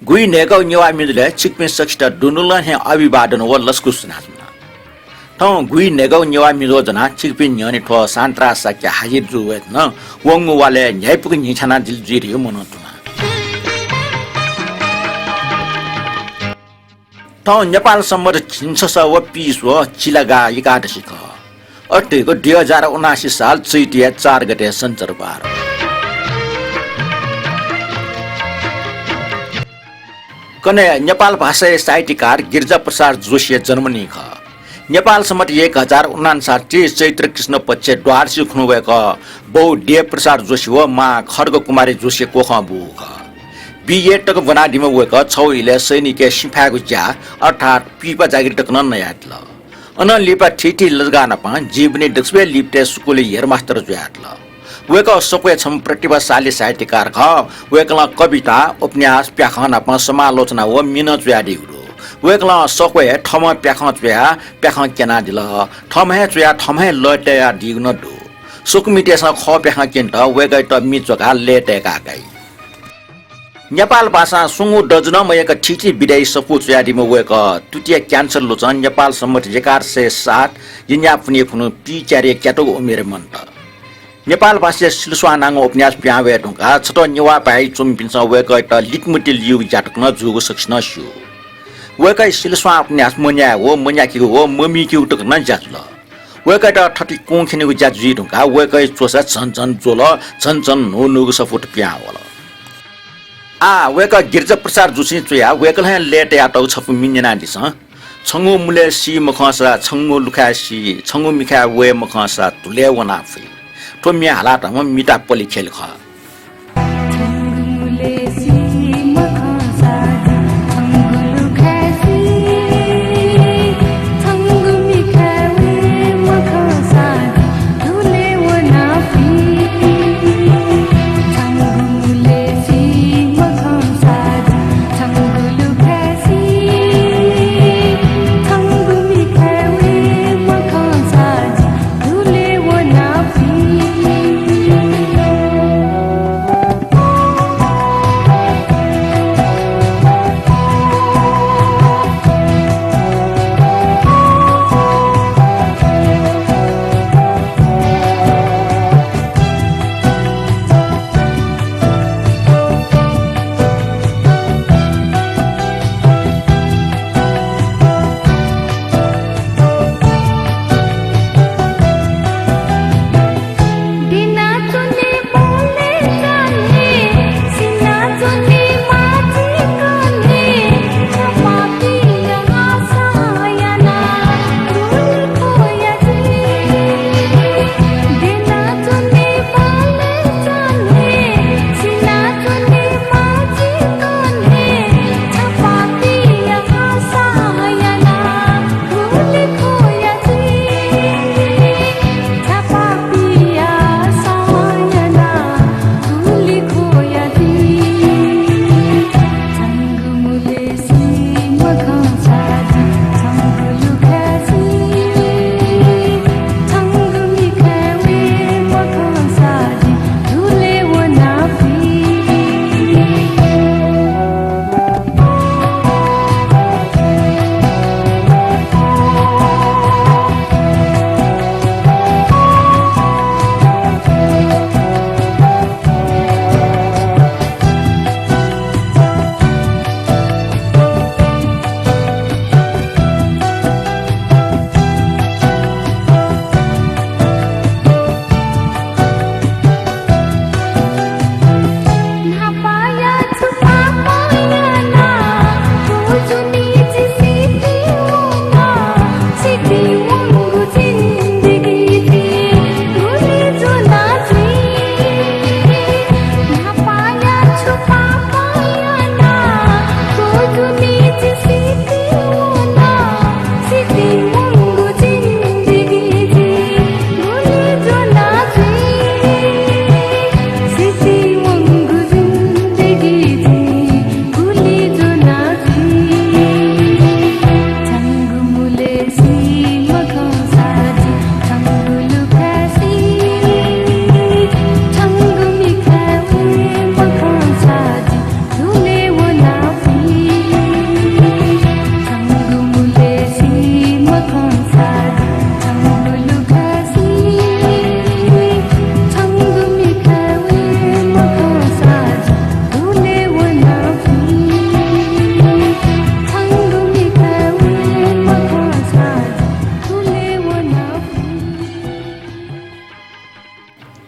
Gui nego nyawa midle chikpin saksta dunulan he abibadan wa laskusna. Tong gui nego nyawa midodana chikpin nyani tho santra sakya hajidru wet na wongu wale nyaipu ni chana diljiri monotuna. Tong Nepal samar chinsasa wa piswa chilaga ikadashika. Ate ko 2079 साल चैतिया 4 गते सञ्चरबार कने नेपाल भाषा साहित्यकार गिरिजा प्रसाद जोशी जन्मनी ख नेपाल सम्मत 1059 चैत्र कृष्ण पक्ष द्वादशी खुनुभएको बौ देव प्रसाद जोशी हो मा खड्ग कुमारी जोशी कोखबु ख बीए टक बनादिमा वेक छौइले सैनिक सिफाको ज्या अर्थात पिपा जागिर टक्न नयातल अन लिपा ठिठी लजगान पा जीवनी दक्षवे लिप्टे स्कुल हेडमास्टर जुयातल वेक सके छम प्रतिभाशाली साहित्यकार ख वेकला कविता उपन्यास प्याखना पा समालोचना व मिन जुयादिगु वेकला सके ठम प्याख जुया प्याख केना दिल ठम हे जुया ठम हे लटे दिगु न दु सुकमिटे स ख प्याख केन्ट वेकै त मिचका लेटे काकै नेपाल भाषा सुंगु डजन मयक ठिठी विदाई सपु च्यादिम वेक तुतिया क्यान्सर लोचन नेपाल सम्मत 1107 जिन्या पुने फुनु पि चारे क्याटो उमेर मन्त नेपाल भाषा सिलस्वानाङ उपन्यास प्यावे ढुंगा छट नेवा पाइ चुम्पिन्छ वेक त लिटमुटी लिउ जाटकन जुगु सक्सन छु वेक सिलस्वा उपन्यास मन्या हो मन्या कि हो ममी कि उटकन जाजल वेक त ठटी कोखिनेगु जाजु ढुंगा वेक चोसा छन जोल छन नो नुगु सफुट प्यावल आ वेक गिरिजा प्रसाद जोशी चुया वेकल लेट याटौ छपु मिन्जना दिस छंगु मुले सी मखसा छंगु लुखासी छंगु मिखा वे मखसा तुले वनाफि तो मिया हालात हम मिटा पली खेल ख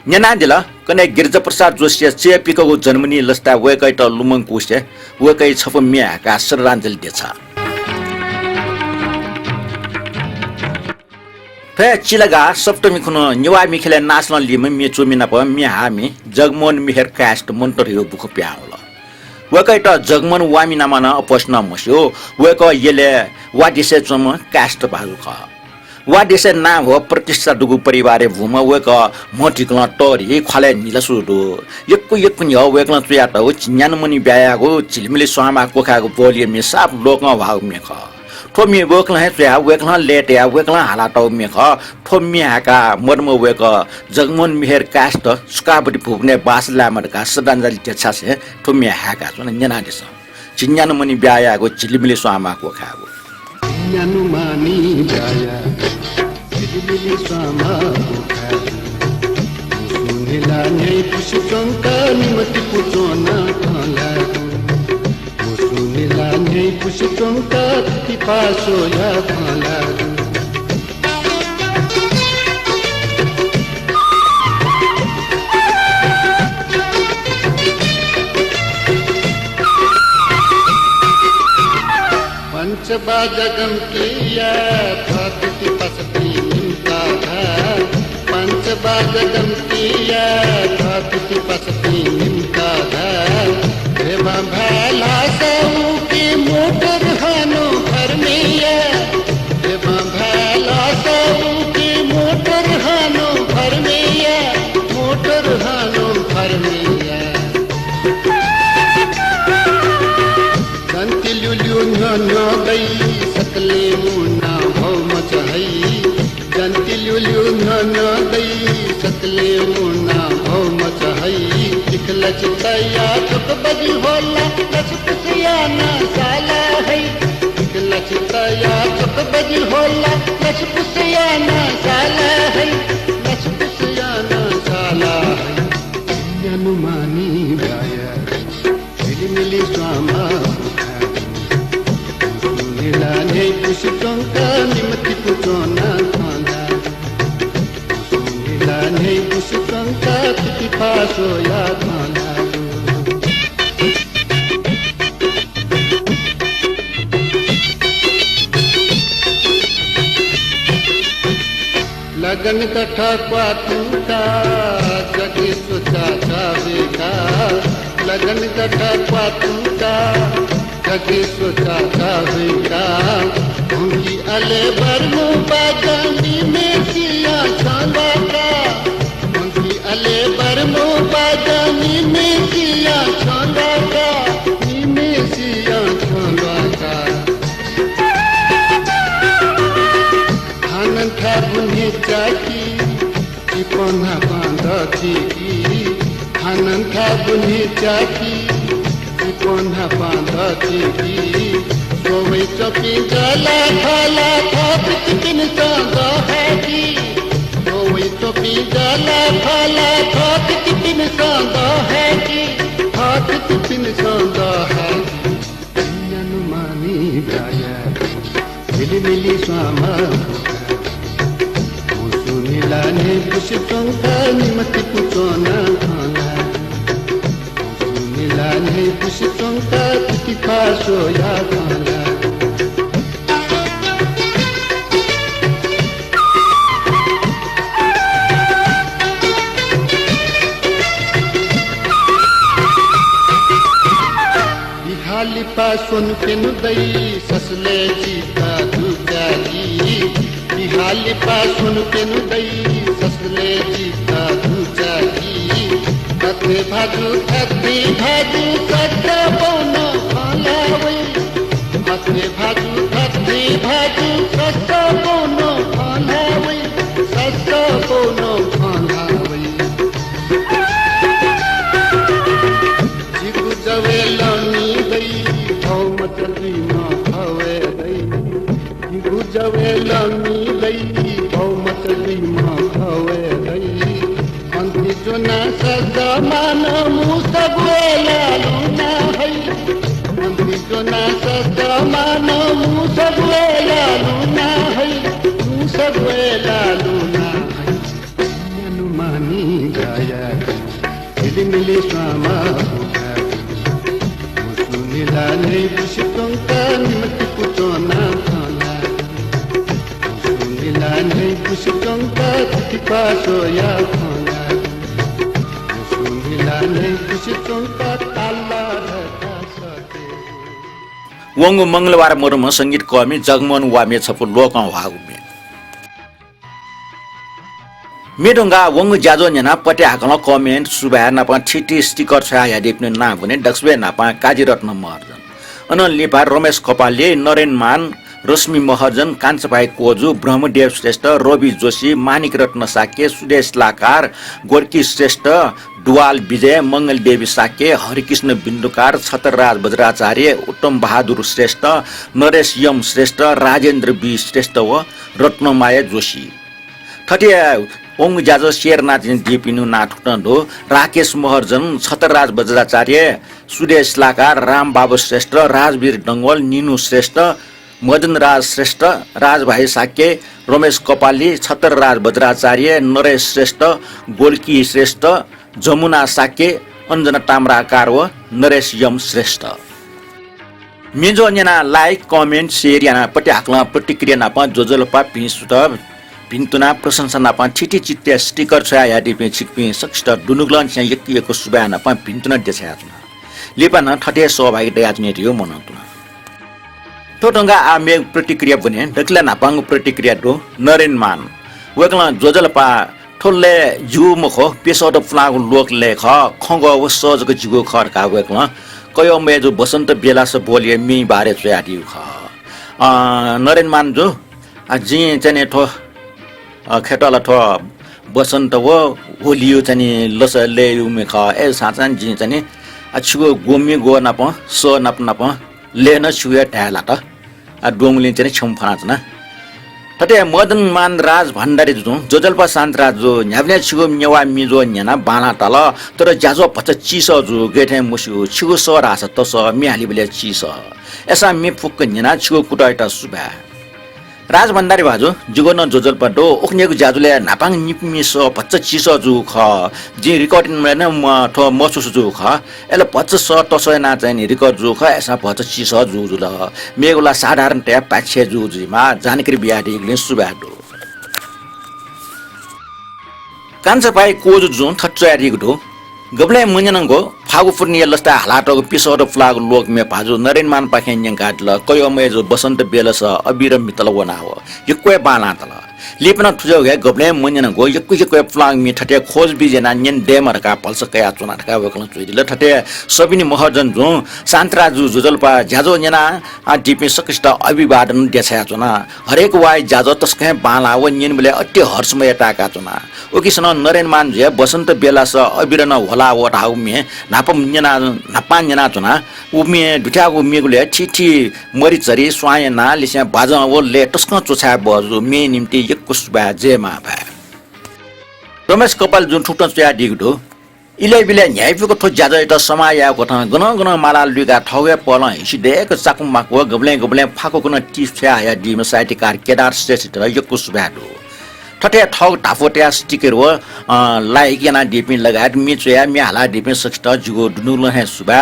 न्याना दिल कने गिरिजा प्रसाद जोशी चेपिको जन्मनी लस्ता वेकै त लुमङ कुसे वेकै छप मिया का श्रद्धाञ्जली दिएछ फे चिलगा सप्तमी खुन निवा मिखेले नाच्न लिम मि चुमिना प मि हामी जगमोहन मिहेर कास्ट मन्टर यो बुख प्याउल वेकै त जगमोहन वामिना मन प्रश्न मस्यो वेक येले वादिसे चम कास्ट भागु ख वादिसे नाम हो प्रतिष्ठा दुगु परिवार भूम वेक मटिकल टरी खले निलसुदु यक्कु नि हो वेकल तुया त हो चिन्यान मनि ब्यायागो चिलमिले स्वामा कोखागो बोलिए मि साप लोक भाग मेख ठोमी वेकल हे तुया वेकल लेट या वेकल हाला त मेख ठोमी हाका मर्म वेक जगमोहन मिहेर कास्ट सुकाबडी भुग्ने बासला मरका श्रद्धाञ्जली त्यछा से ठोमी हाका सुन न्याना दिस चिन्यान मनि ब्यायागो चिलमिले स्वामा कोखागो चिन्यानु मानि ब्याया चिलमिले स्वामा कोखागो सुनेला नै पुष्पंका निमति पुचोना थालागो सुनेला नै पुष्पंका तिपासो या थालागो पंचबाजगम किया थाति पसती निमता धार पंचबाजगम किया थाति पसती निमता धार रेवा भैला सऊ की मोटर हानो भरमिया रेवा भैला सऊ की मोटर हानो भरमिया मोटर हानो भरमिया संति लुलियो न्यो गई सकले मुना भव मचहई जंति लुलियो न्यो गई सकले मुना भव मचहई दिखल चितया चुप बजी होला लस पुसिया ना साला है दिखल चितया चुप बजी होला लस पुसिया ना साला है लस पुसिया ना साला है अनुमानी गाया मिली स्वामा सुनेला पुष्पंका निमति पुचोना थाना सुनेला पुष्पंका तिपासो या थाना लगन कथा क्वातुका जगे सोचा चावेगा लगन कथा क्वातुका जगे सोचा चावेगा उनकी अले बरमो बाजानी में सिया छांगा उनकी अले बरमो बाजानी में सिया छांगा में सिया छांगा था बुन्हे चाकी की पन्हा बांधती की आनंद था बुन्हे चाकी की पन्हा बांधती की सोवे चपी जला खाला था बिन सांगा है की सोवे चपी जला खाला था बिन सांगा है की हाथ बिन सांगा है अनुमानी गाया मिली स्वामा सुनेला पुष्पंका निमति पुचोना थाना सुनेला पुष्पंका तिपासो या थाना बिहाली पासोन पेनु दई ससले जीता दुजाली बिहाली पासुन पेनु दई ससले जीता दुजाली कथे भाजू कच्चा बोनो खालावे कथे भाजू कच्चा बोनो खालावे कच्चा बोनो खालावे जिगु जवे लानी दई भौ मतली मा खावे दई जिगु जवे लानी मतली माँ खावे गई अंति जो न सजा मान मुसबे लालूना है अंति जो न सजा मान मुसबे लालूना है मुसबे लालूना है अनुमानी जाया झिलिमिली स्वामा मुसुनिला नै पुष्पंका निमति पुचोना खाना मुसुनिला नै पुष्पंका तिपा सोया खाना मुसुनिला नै पुष्पंका ताला रका सके वंगु मंगलबार मोरम संगीत कर्मी जगमोहन वामे छपु लोकं वागुमे मेडुंगा वंगु जाजो न्याना पटे हाकल कमेन्ट सुबा नापा छिटी स्टिकर छ या देख्नु ना भने डक्सबे नापा काजीरत्न महर्जन अन लिपा रमेश कपालले नरेन मान रश्मि महर्जन कान्छपाई कोजु ब्रह्मदेव श्रेष्ठ रवि जोशी मानिक रत्न साके सुदेश लाकार गोर्की श्रेष्ठ दुवाल विजय मंगल देवी साके हरिकृष्ण बिन्दुकार छतरराज बज्राचार्य उत्तम बहादुर श्रेष्ठ नरेश यम श्रेष्ठ राजेन्द्र बी श्रेष्ठ व रत्नमाया जोशी ठटिया ओंग जाजो शेरनाथ दिपिनु नाठुटो राकेश महर्जन छतरराज बज्राचार्य सुदेश लाकार राम बाबु श्रेष्ठ राजवीर डंगोल निनु श्रेष्ठ मदन राज श्रेष्ठ राजभाइ साके रमेश कपाली छतरराज बज्राचार्य नरेश श्रेष्ठ गोल्की श्रेष्ठ जमुना साके अंजना ताम्राकार व नरेश यम श्रेष्ठ मेजो न्याना लाइक कमेन्ट शेयर याना पट्टी हाक्ला प्रतिक्रिया नापा जोजलपा पिसुट भिन्तुना प्रशंसा नापा छिटी चित्ते स्टिकर छ या दिपे छिकपि सक्ष्ट दुनुग्लन छ यकिएको सुबा नापा भिन्तुना देछातना लेपाना ठटे सहभागी दयाजने रियो मनन्तुना टोटंगा आमे प्रतिक्रिया बने दक्ला नापाङ प्रतिक्रिया दो नरेन मान वकला जोजलपा ठोल्ले जु मखो पेसोद फ्लाग लोक लेख खंग व सजको जिगो खरका वकला कयो मेजो बसन्त बेलास बोलिए मी बारे छयादिउ ख नरेन मान जो जी चने ठो खेटला ठो बसन्त व होलियो चनि लसले उमे ख ए साचान जी चनि अछुगो गोमी गो नाप स नाप नाप लेन छुया ढाला त डोङलिन चनि छमफाना तते मदन मान राज भण्डारी जो जोजलपा शान्तराज जो न्याब्ने छिगो न्यवा मिजो न्याना बाना तल तर जाजो पच चिस जो गेठे मुसु छिगो स रास त स मिहाली बले चिस एसा मि फुक न्याना छिगो कुटाइटा सुबा राज भण्डारी भाजो जुगन जोजलपा दो ओखनेको जाजुले नापाङ निपमि स पच चिस जो ख जे रिकर्डिङ मेन म ठ मसुस जो ख एले पच स तसय ना चाहिँ रिकर्ड जो ख एसा पच चिस जो जुल मेगुला साधारण ट्या पाछे जो जिमा जानकारी बियाडी इग्ले सुबाडो कान्छपाई कोजु जोन थट्चारी गडो गबले मन्यनंगो फागु फुर्निया लस्ता हलाटको पिसोड फ्लाग लोक मे भाजु नरेन मान पाखे न्यं काटल कयो मेजो बसन्त बेलस अबिर मितल वना हो यक्वे बाना तल लिपना थुजो गे गबले मन्यनंगो यक्वे फ्लाग मी ठटे खोज बिजेना न्यन डेमर का पल्स कया चुना ठका वकल चुइदिल ठटे सबिनी महर्जन जो शान्तराजु जुजलपा ज्याजो न्यना आ डिपि सकिष्ट अभिवादन देछया चुना हरेक वाइ ज्याजो तस्के बाला व न्यन बले अट्टे हर्षमय टाका चुना ओकिसन नरेन मान जे बसन्त बेलास अबिरन होला वटाउ मे नापम न्यना नापा न्यना चुना उमे दुठाको मेगुले छिठी मरिचरी स्वायना लिसे बाजा व ले तस्क चोछा बजु मे निम्ति यक्कुसबा जेमा भा रमेश कपाल जुन ठुटन चया दिगडो इले बिले न्यायपुको ठो ज्यादा त समाया कोठा गन गन माला लुगा ठगे पल हिसिदेक चाकुम माको गबले फाको कुन टिस छया या दिम साइट कार केदार स्टेट र यक्कुसबा दो ठटे ठग टाफोट्या स्टिकर व लाइक याना डिपिन लगायत मिचया मिहाला डिपिन सक्ष्ट जुगो दुनुल हे सुबा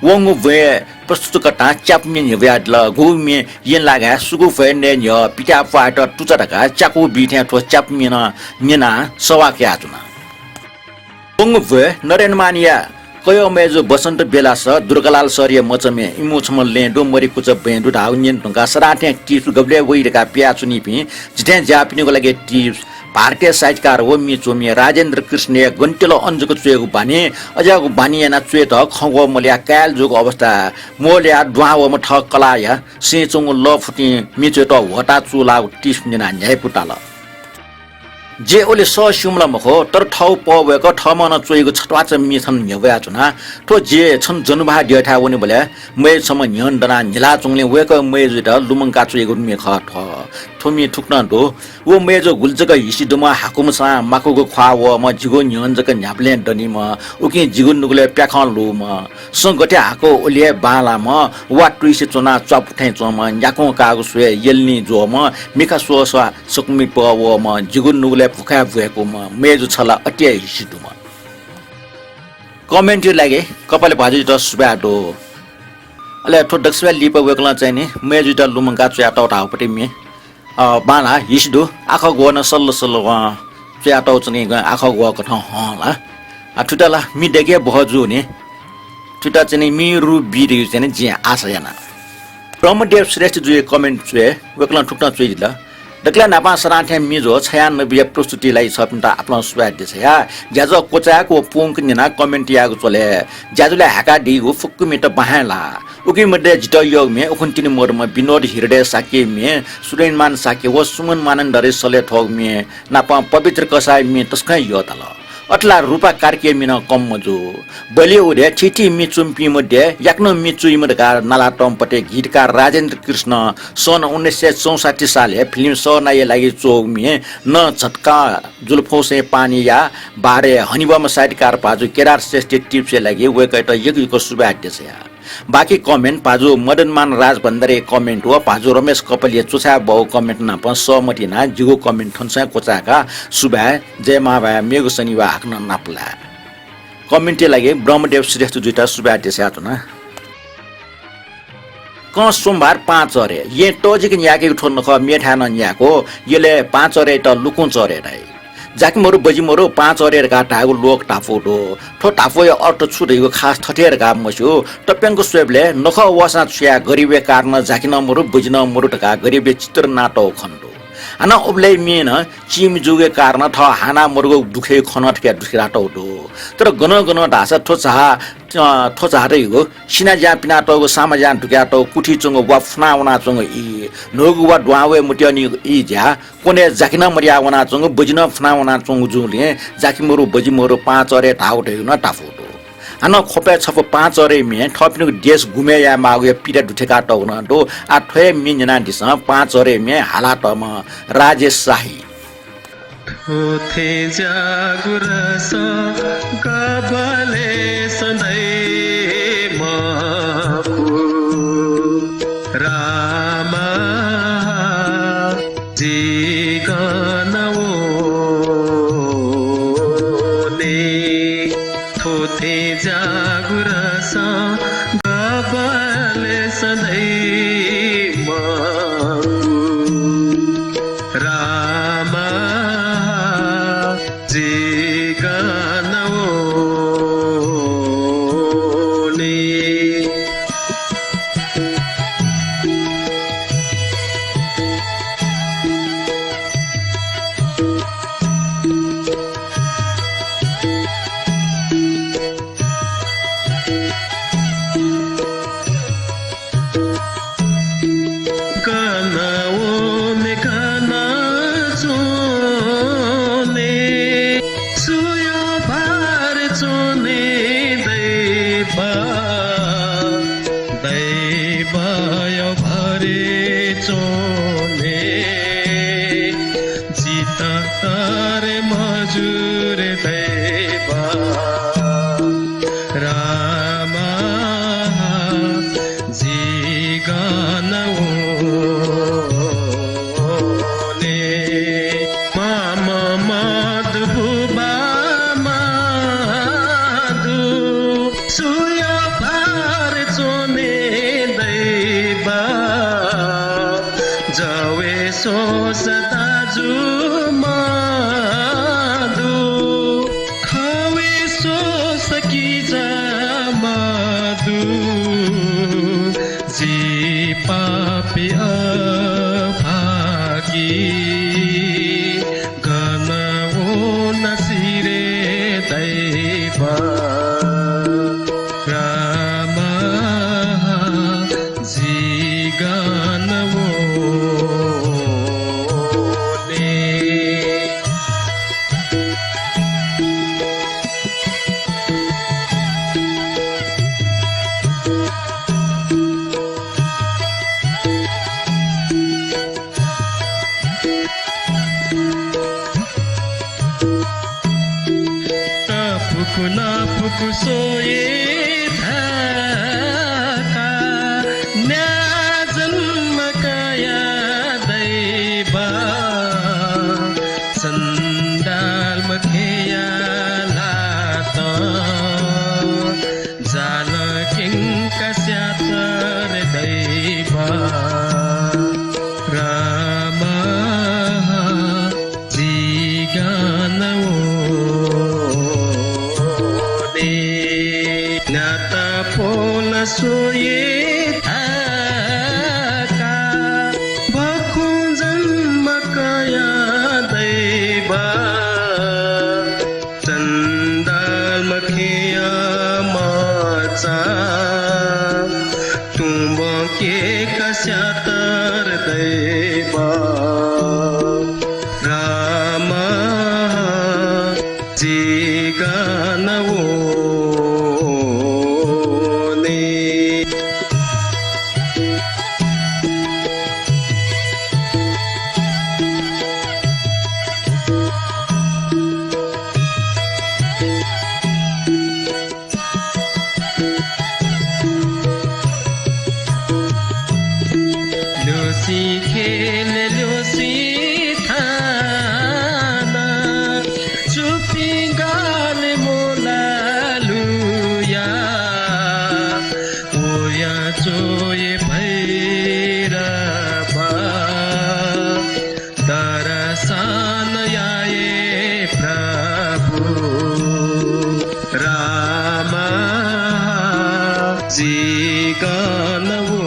वंगु वे प्रस्तुत कटा च्यापमिन यव्याडल गुमे यन लागा सुगु फेने न्य पिटा फाट टुचटका चाकु बिथे ठो च्यापमिन निना सवाक्या जुना वंगु वे नरेन मानिया कयो मेजो बसन्त बेलास दुर्गालाल सरिय मचमे इमोछमल ले डोमरी कुच बेंडु धाउ निन टंका सराठे टिप्स गबले वइरका प्याचुनी पि जिते जापिनीको लागि टिप्स भारतीय साहित्यकार हो मिचोमी राजेन्द्र कृष्ण गन्टेलो अन्जुको चुएको बानी अझको बानी याना चुए त खगो मल्या काल जुको अवस्था मोल्या द्वाव म ठ कलाया सेचोङ ल फुटी मिचो त वटा चुला टिप्स निना न्याय पुटाल जे ओले स सुमला मखो तर ठाउ पवेको ठमा न चोइको छटवाच मिथन न्यवया चुना तो जे छन जनुभा दियठा वनि बले मै सम न्यन दना निला चुङले वेक मै जुट लुमंका चोइको मे ख ठ थोमी ठुक्न दो वो मै जो गुल्जक हिसी दुमा हाकुमसा माकुको ख्वा व म जिगो न्यन जक न्याप्ले दनि म उकि जिगु नुगले प्याखन लु म संगटे हाको ओले बाला म वा ट्रिसे चुना चपठै चम याको कागु सुए यल्नी जो म मिका सोसा सुकमी प व म जिगु नुगले भुका भएको म मेजु छला अटिया हिसिदु म कमेन्ट लागे कपाले भाजु त सुबाडो अले ठो दक्सबा लिप वेकला चाहिँ नि मेजु त लुमंगा च्याटा उठाउपटे मे बाना हिसिदु आखा गोन सल्ल सल्ल वा च्याटा चाहिँ आखा गो कथ हला ठुटाला मि देखे बहजु नि ठुटा चाहिँ मि रु बिरि चाहिँ जे आशा याना ब्रह्मदेव श्रेष्ठ जुए कमेन्ट जुए वेकला ठुक्न चुइला दक्ला नापा सराठे मिजो 96 प्रस्तुतिलाई छपिन्ता आफ्नो सुवाद्य छ या ज्याजो कोचाको पोंक निना कमेन्ट यागु चले ज्याजुले हाका दिगु फुक्कु मिट बहाला उकि मध्ये जित योग मे उखुन्तिनि मोरमा विनोद हिरडे साके मे सुरेनमान साके व सुमन मानन डरे सले ठोग मे नापा पवित्र कसाय मे तस्कै यो तल अटला रूपा कार्के मिन कम मजु बलि उडे छिटी मिचुम्पी मध्ये याक्न मिचुइ मडका नाला टम्पटे गीतकार राजेन्द्र कृष्ण सन् 1964 साले फिल्म सनाय लागि चोगमी न झटका जुल्फौसे पानी या बारे हनिबम साइडकार पाजु केरार श्रेष्ठ टिप्स लागि वेकैट यगिको सुबाद्य छ बाकी कमेन्ट पाजु मदनमान राज भण्डारी कमेन्ट हो पाजु रमेश कपलिया चुछा बहु कमेन्ट न प सहमति ना जिगो कमेन्ट थन्सा कोचाका सुबा जय महाभा मेगु शनिवा हाक्न नापला कमेन्ट लागि ब्रह्मदेव श्रेष्ठ जुटा सुबा देसात न क सोमबार 5 अरे ये टोजिक याके ठोन ख मेठान याको यले 5 अरे त लुकुन चरे रै जाकिमरु बजिमरु 5 अरेर का टागु लोक टाफोडो ठो टाफो अर्थ छुटेको खास ठटेर का मस्यो टप्याङको स्वेबले नख वसा छ्या गरिबे कारण जाकिन मरु बजिन मरु टका गरिबे चित्र नाटो खण्डो आना ओब्ले मेन चिम जुगे कारण थ हाना मरुगो दुखे खनट के दुखराटो दो तर गन गन ढासा ठोचा रे हो सिना जा पिनाटोको सामा जा दुख्याटो कुठी चंग वफना वना चंग इ नोगु वा द्वावे मुट्यानी इ ज्या कोने जाकिन मरिया वना चंग बजिन फना वना चंग जुले जाकिमरु बजिमरु 5 अरे ढाउटे न टाफोटो आना खोपे छप 5 अरे मे थपिनु देश घुमे या मागे पिरा दुठेका टौन दो आठे मिन्जना दिस 5 अरे मे हालाटम राजेश शाही होथे जागुरस गबले सधैँ मफु रामा जीगन ओने थोथे जागुरस गबले सधैँ मफु रामा जीगन ओने सन सोए थाका भखु जन्म कया दैवा चन्दाल मखिया माचा तुम के कस्यातर दैवा रामा जिगानवो ल्योसी खेल ल्योसी थाना चुपी गाल मोला लुया ओया चोए भैरवा दरसान आए प्रभु रामा जिगानवो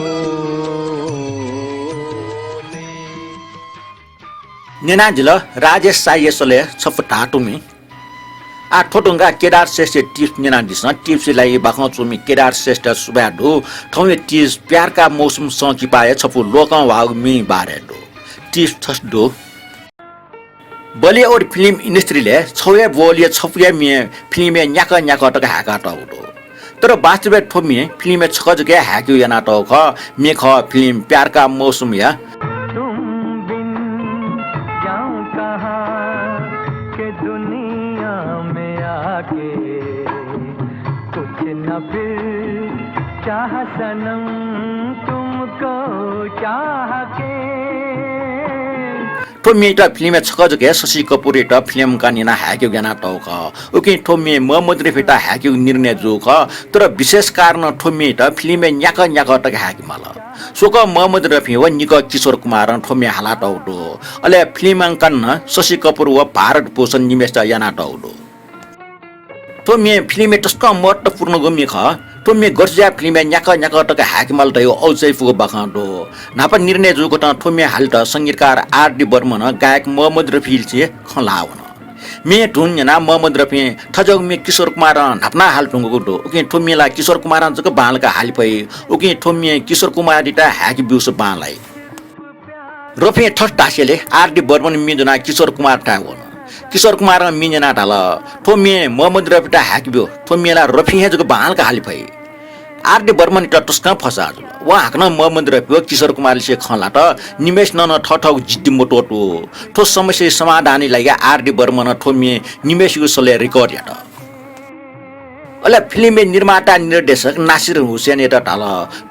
नेनाजिल राजेश साइयसले छफटाटुमी आ ठोटुङ्गा केदार श्रेष्ठ टिप्स नेनाजिस टिप्सलाई बाखौ चुमी केदार श्रेष्ठ सुब्याडु ठौमे टिप्स प्यारका मौसम सकी पाए छपु लोकं वाग मी बारेडु टिप्स थस्डु बलिउड फिल्म इन्डस्ट्रीले छौए बोलिए छपुए मे फिल्म न्याक न्याक टक हाका टौडु तर वास्तविक ठोमी फिल्म छकजके हाक्यु याना टौख मेख फिल्म प्यारका मौसम या चाह सनम तुमको चाह के ठोमी ट फिल्म छकजके शशि कपुर ट फिल्म का निना हाक्यु ज्ञाना टौख उकि ठोमी मोहम्मद रफीटा हाक्यु निर्णय जोख तर विशेष कारण ठोमी ट फिल्म न्याक न्याक टक हाकि मल सोक मोहम्मद रफी व निक किशोर कुमार ठोमी हाला टौडो अले फिल्म कन्न शशि कपुर व भारत भूषण निमेश याना टौडो ठोमी फिल्म टस्क महत्वपूर्ण गमी ख ठोमी गर्जिया फिल्म न्याक न्याक टक हाकिमल तयो औचै फुग बखाडो नापा निर्णय जुको त ठोमी हालट संगीतकार आर.डी. बर्मन गायक मोहम्मद रफी से खलावन मे ढुन्ना मोहम्मद रफी ठजग मे किशोर कुमार नापना हाल टुंगको दो उकि ठोमीला किशोर कुमार जक बालका हाल पई उकि ठोमी किशोर कुमार दिटा हाकि बिउस बालाई रफी ठस टासेले आर.डी. बर्मन मिजना किशोर कुमार टावन किशोर कुमार मिजना ढाल ठोमी मोहम्मद रफीटा हाकिब्यो ठोमीला रफी हेजको बालका हाल पई आर.डी. बर्मन टस्क फसा व हाक्न मोहम्मद रफी किशोर कुमार से खला त निमेश नन ठठौ जिद्दी मोटोटो ठो समस्या समाधानी लागि आर.डी. बर्मन ठोमी निमेशको सले रेकर्ड याट अले फिल्म निर्माता निर्देशक नासिर हुसैन एटा ढाल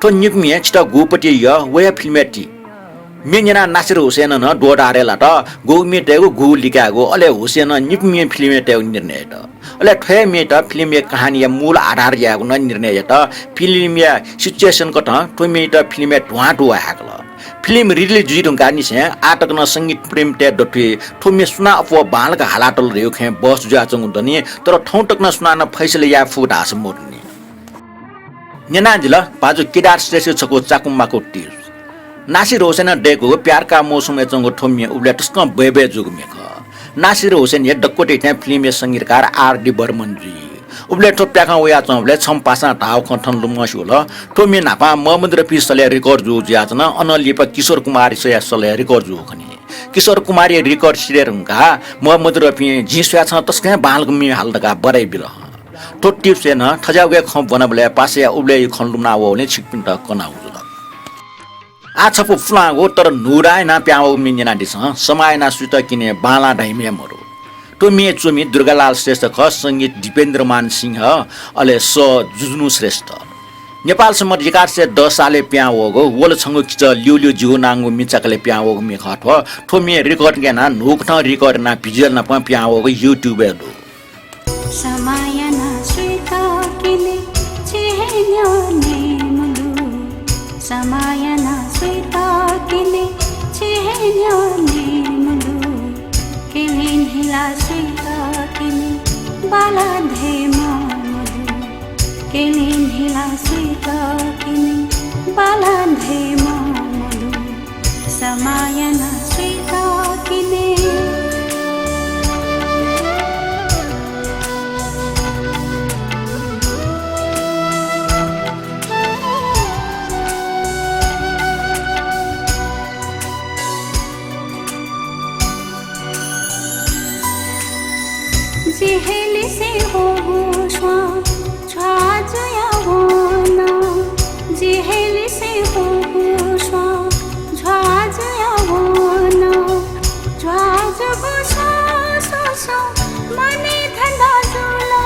ठो निकमी छिटा गुपटी य वया फिल्मटी मेजना नासिर हुसैन न डोडारेला त गोमेटेको गु लिकागो अले हुसैन निकमी फिल्म टेउ निर्णय त अले ठे मेट फिल्म कहानी या मूल आधार यागो न निर्णय त फिल्म या सिचुएसन को त ठोमेट फिल्म ढुवा ढुवा हाकल फिल्म रिलीज जिडुङका निसे आटक न संगीत प्रेम टे डटे ठोमे सुना अफवा बालका हालाटल रेउ खे बस जाचङ दनी तर ठौटक न सुना न फैसले या फुटास मोर्नी नेनाजिल बाजु केदार श्रेष्ठ छको चाकुम्बाको टिप्स नासिर हुसैन डेको प्यारका मौसम एचंगो ठोमिए उब्ले टस्क बेबे जुगमेख नासिर हुसैन ये डक्कोटे थे फिल्म संगीतकार आर.डी. बर्मन जी उब्ले टोप्याका वया चंबले छमपासा ढाउ खठन लुमसुल ठोमी नापा मोहम्मद रफी सले रेकर्ड जु ज्याचन अनलिप किशोर कुमार से सले रेकर्ड जु खनि किशोर कुमार ये रेकर्ड सिरेरुङका मोहम्मद रफी झिस्या छ तस्के बालगमी हालदका बरै बिल ठो टिप्स न ठजाउगे ख बनबले पासे उब्ले खनलुमना वले छिकपिन्ट कनाउ आ छपु फ्लागो तर नुराय ना प्याउ मिन्जना दिस समय ना सुत किने बाला ढाइमे मरु तो मे चुमी दुर्गालाल श्रेष्ठ ख संगीत दीपेन्द्रमान सिंह अले स जुजनु श्रेष्ठ नेपाल सम्म एकार से 10 साले प्याओगो वल छंगो किच ल्युल्यु जिउ नांगो मिचाकले प्याओगो मे खठ ठो मे रेकर्ड गेना नुक न रेकर्ड ना भिजुअल ना प्याओगो युट्युब दो समय ना सुत किने चेन्यो ने मुलु समय ना सुत किने चेन्यो ने मुलु किलिन हिला सुत किने बाला धे मुलु किलिन हिला सुत बालान्धे ममलु समायन श्वेता किने जेहेली से हो श्वा छाजया होना जेहेली से हो श्वा छाजया होना छाज बसा ससा मने धंधा जुला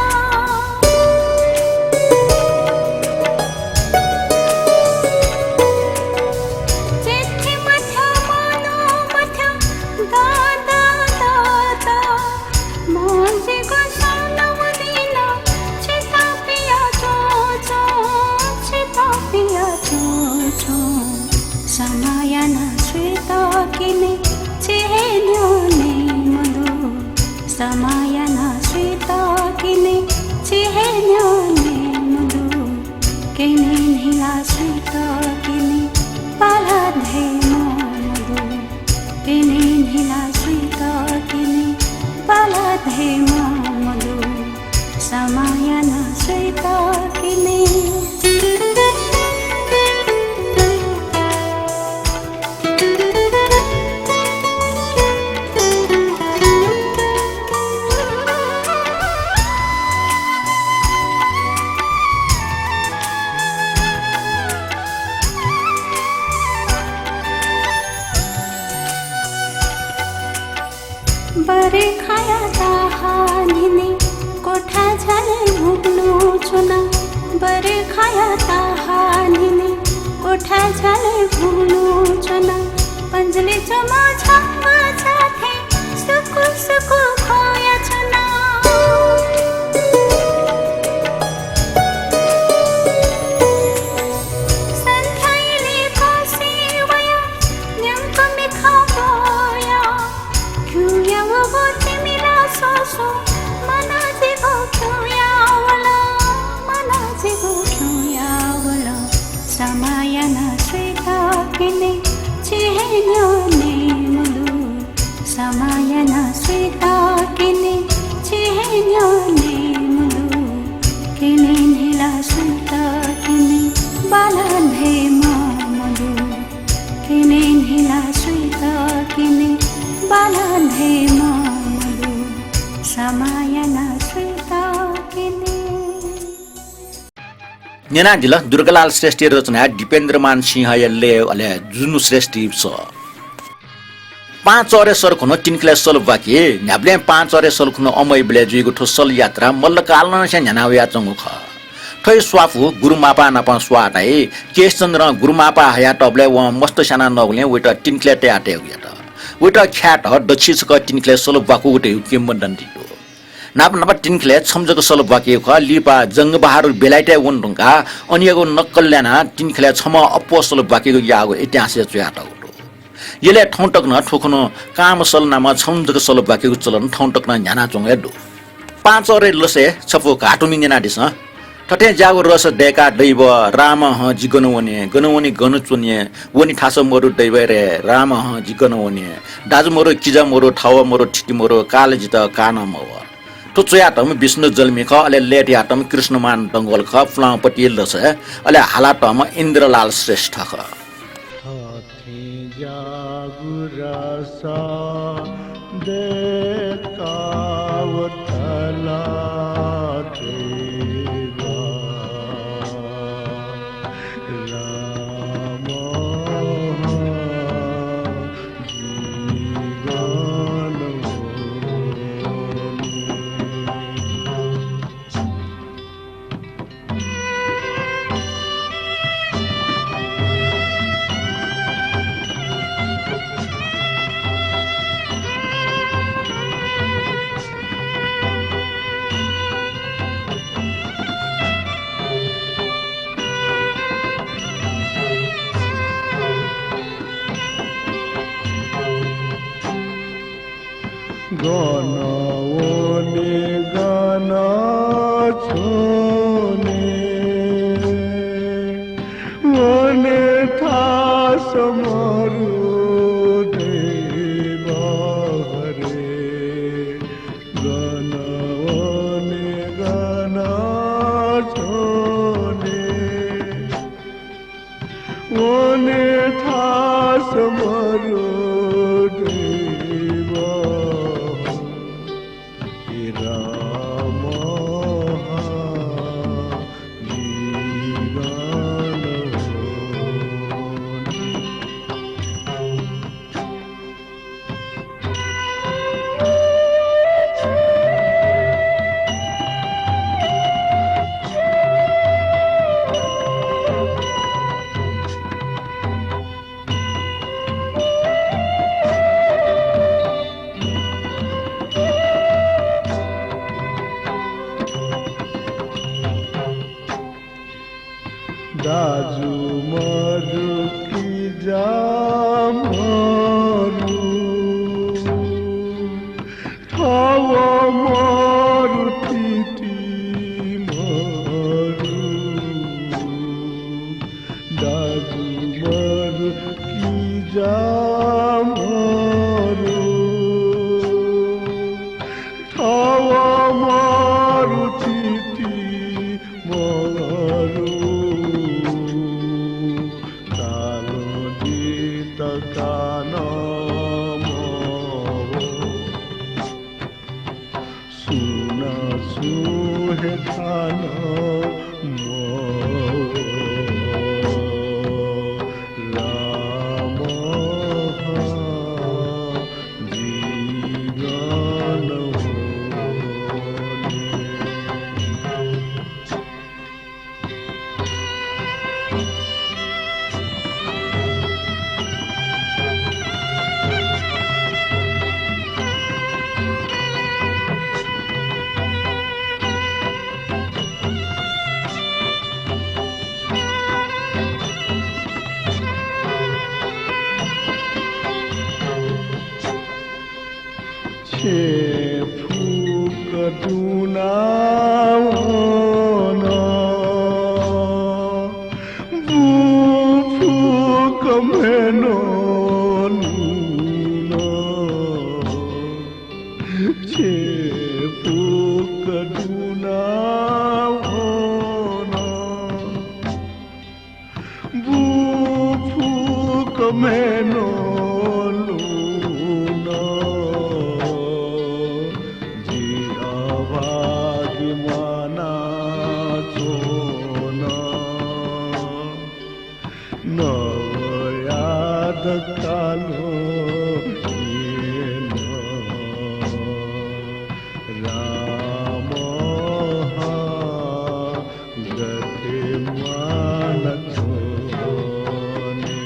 जेठी मथ्या मनो मथ्या दादा दादा मोजे समायन श्वेता किने चेहन्योने मधु समायन श्वेता किने चेहन्योने मधु किने नीला श्वेता किने बालान्धे मधु किने नीला श्वेता किने बालान्धे मधु समायन श्वेता किने बरे खाया ताहानिने कोठा झाले भुग्नु चुना बरे खाया ताहानिने कोठा झाले भुग्नु चुना पञ्जले चमा छामा साथे सुकु सुकु खोया चुना सन्थाइले कोसी वया न्यम्कमे खाबोया क्युया वो तिमीला सोसो मनाजेको क्युया वला समायन श्वेता किने चेहन्योने मधु समायन श्वेता किने चेहन्योने मधु किने नीला श्वेता किने बालान्धे मधु किने नीला श्वेता किने बालान्धे मधु समायन श्वेता किने नेनाजिल दुर्गालाल श्रेष्ठी रचना दिपेन्द्रमान सिंह यल्ले अले जुनु श्रेष्ठी छ पाँच अरे सरखुन तिनक्ले सल बाकी न्याब्ले पाँच अरे सरखुन अमय ब्ले जुइगु ठो सल यात्रा मल्लकालन से न्यानावया चंगु ख ठै स्वाफु गुरुमापा नापा स्वाटाइ केशचन्द्र गुरुमापा हया टबले व मस्त साना नगले वेटा तिनक्ले ट्याटे उयाटा वेटा ख्याट दक्षिसक तिनक्ले सल बाकु उटे किम्बन्दन दियो नाप नाप तिनक्ले छमजको सल बाकी ख लिपा जंग बहादुर बेलाइटे वनढुङका अनियगो नक्कल्याना तिनक्ले छम अप्पो सल बाकीको यागो इतिहास च्याटा यसले ठौटक्न ठोक्नु काम सल नाम छमजको सल बाकीको चलन ठौटक्न न्याना चोङे दु पाँच अरे लसे छपो घाटुमी नेना दिस ठटे जागो रस डेका दैव राम ह जिगनवने गनवने गनुचुन्ये वनि ठास मोरु दैव रे राम ह जिगनवने दाजु मोरु किजा मोरु ठाव मोरु ठिटी मोरु कालजित कान मव तो चयाटम विष्णु जल्मिख अले लेट याटम कृष्णमान डंगोल ख फ्लापति लस अले हालाटम इन्द्रलाल श्रेष्ठ ख हाथी जागु रसा देखावतला गाना ओने गाना छोने ओने समरू देवा हरे गणवने गणा छोने ओने था समरू देवा राम दाजू मरु की जामरू थाव मरु तीती मरु दाजू मरु की जामरू थाव मरु तीती मरु सुना सुहे थान राम जीवन छे फूक दुनावना बू फूक मेनो नूना छे फूक दुनावना बू फूक मेनो नवयाद कालो राम गते मान छोने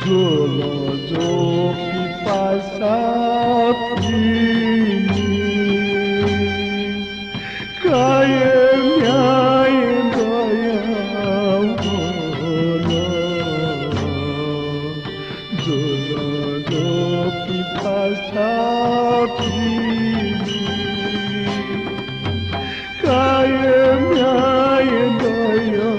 जोलो जो पिपासा पीनी काय न्याय दया बोलो जोलो जो पिपासा पीनी काय न्याय दया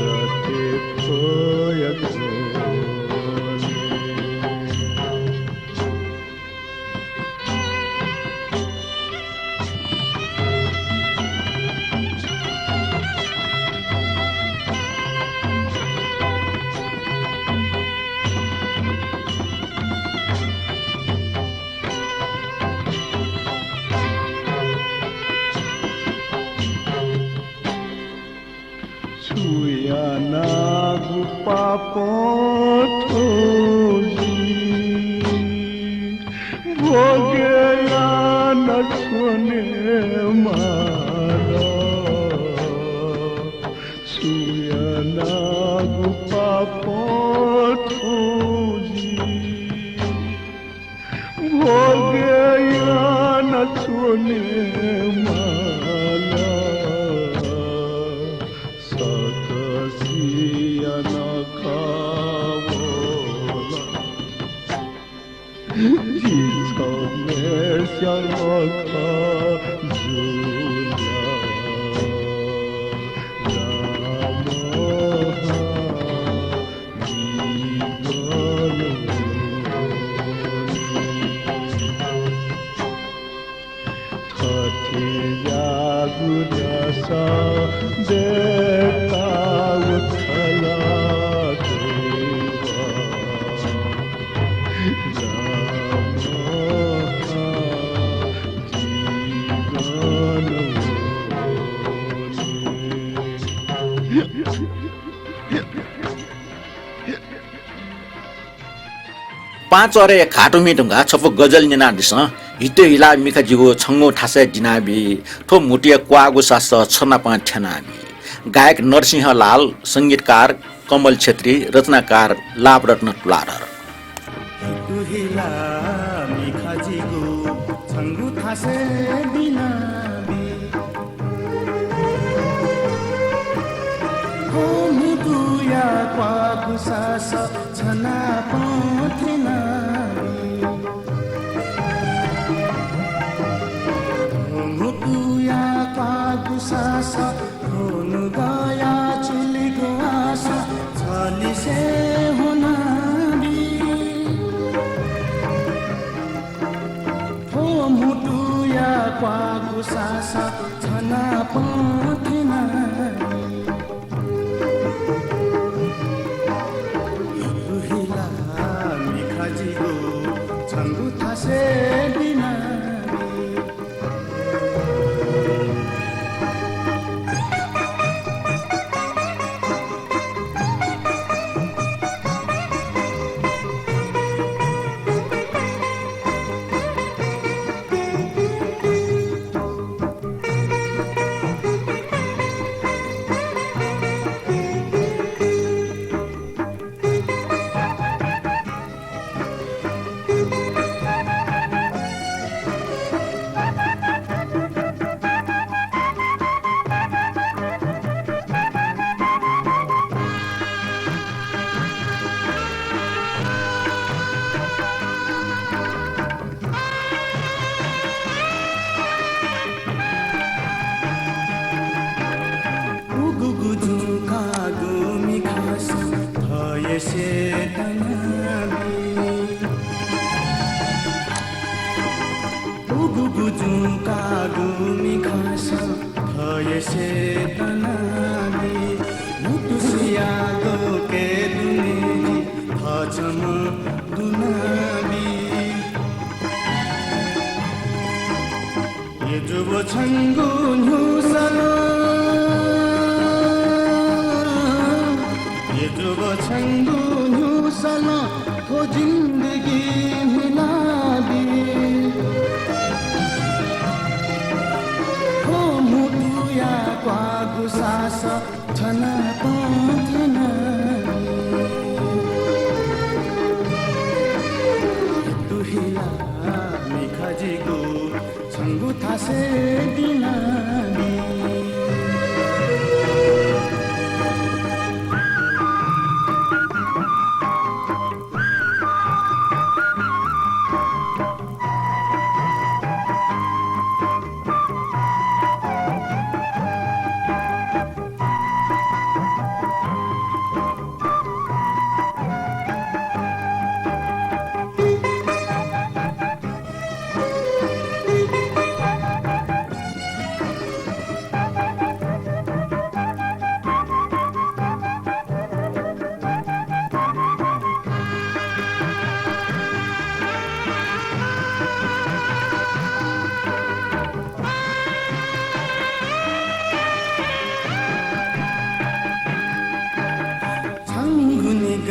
राम पापो थोजी भोगेया न छुने मारा सुयना पापो थोजी भोगेया न छुने माला सकसिया न खावोला जिसमे श्याखा झूला गुरसा देखा उछला देवा पाँच अरे खाटो मिटुङ्गा छपो गजल निना दिस हितो हिला मिखा जिगो छङ्गो ठासे दिनाबी ठो मुटिया क्वागो सास छना पा ठेनाबी गायक नरसिंह लाल संगीतकार कमल छेत्री रचनाकार लाभरत्न तुलाधर हिला मिखा जिगो छङ्गो ठासे दिनाबी हो मुटुया क्वागो सास छना पा सासा होनु गया चुलिको आशा छलिसे हुनाबी हो मुटुया क्वागु सासा छना पथिना रुहिला मिखाजिगो छङ्गु थासे बिना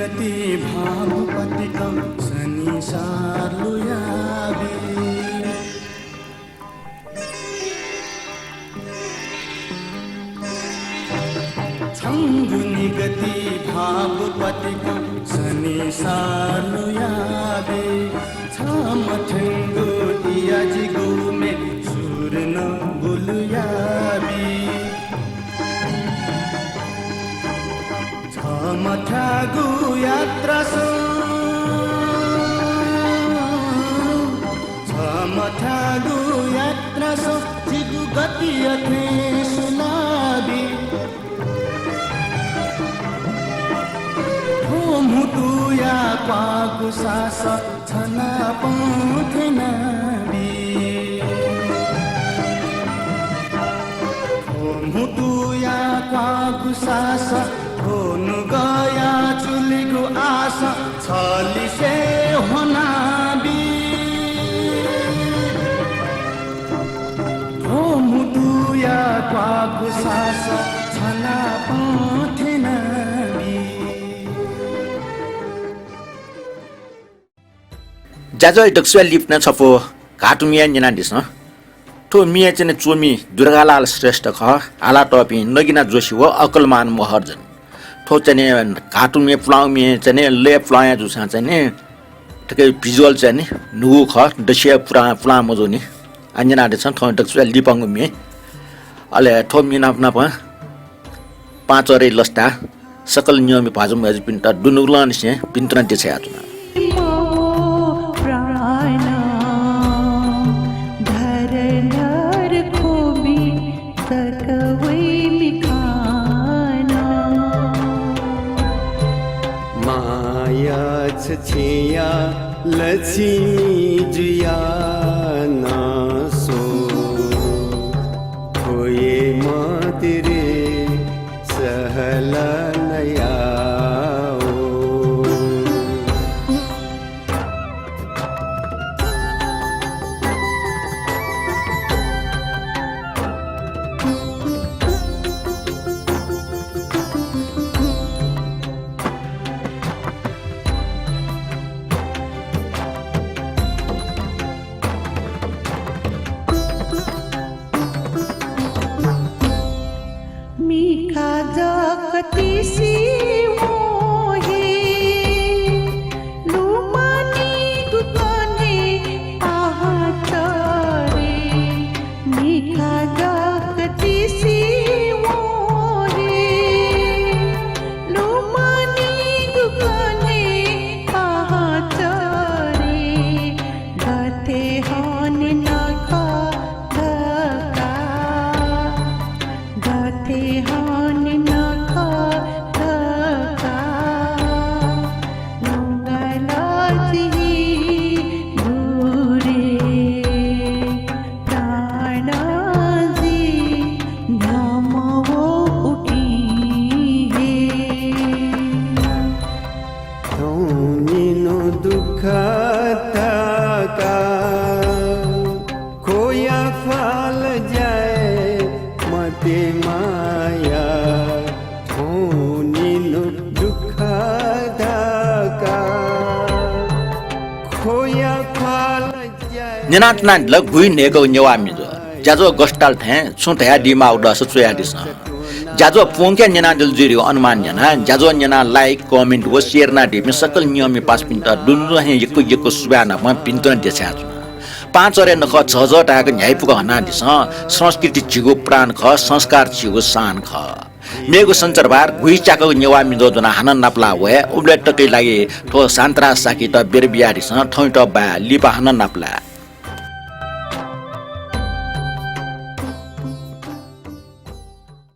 निगति भावपतिकं सनिसारलुयाबी छङ्गु निगति भावपतिकं सनिसारलुयाबी छमथङ्गु इयाजिगु मे सुरन बुलुयाबी छमथागु यात्रा सो छमथागु यात्रा सो जिगु गति अथे सुनाबी मुटुया पागु सास छना पौथेनाबी मुटुया पागु सास होनु गया चुलिगु आशा छलिसे होनाबी मुटुया पागु सास छना पौथेनाबी जाजो डक्सुवा लिप्न छपो घाटुमिया निना दिस ठो मिया चाहिँ चोमी दुर्गालाल श्रेष्ठ ख आला टपी नगिना जोशी हो अकलमान महर्जन ठो चाहिँ घाटुमिया फ्लाउमिया चाहिँ ले फ्लाया जुसा चाहिँ ठिकै भिजुअल चाहिँ नि नुगु ख दसिया पुरा फ्ला मजोनी अन्जना दिस ठो डक्सुवा लिपंगु मि अले ठो मिना अपना प पाँच अरे लस्ता सकल नियमी भाजम आज पिन्टा दुनुगलान से पिन्तना दिछ आतुना छिया लक्ष्मी जुया नासो खोए मातरे सहला नया निनाटना लगुई नेगो नेवामिजो जाजो गस्टाल थे सुथया दिमा उडा सचुया दिस जाजो पोंके निना दिल जुरी अनुमान जना जाजो निना लाइक कमेन्ट व शेयर ना दिमे सकल नियमी पास पिन्टा दुनु हे यको यको सुबाना म पिन्टन देछा पाँच अरे नख झझ टाग न्यायपुग हना दिस संस्कृति छिगो प्राण ख संस्कार छिगो शान ख मेगो संचारबार गुई चाको नेवामिजो जना हनन नाप्ला वे उब्ले टकै लागि ठो सान्त्रा साकी त बेरबियारी स ठौट बा लिपा हनन नाप्ला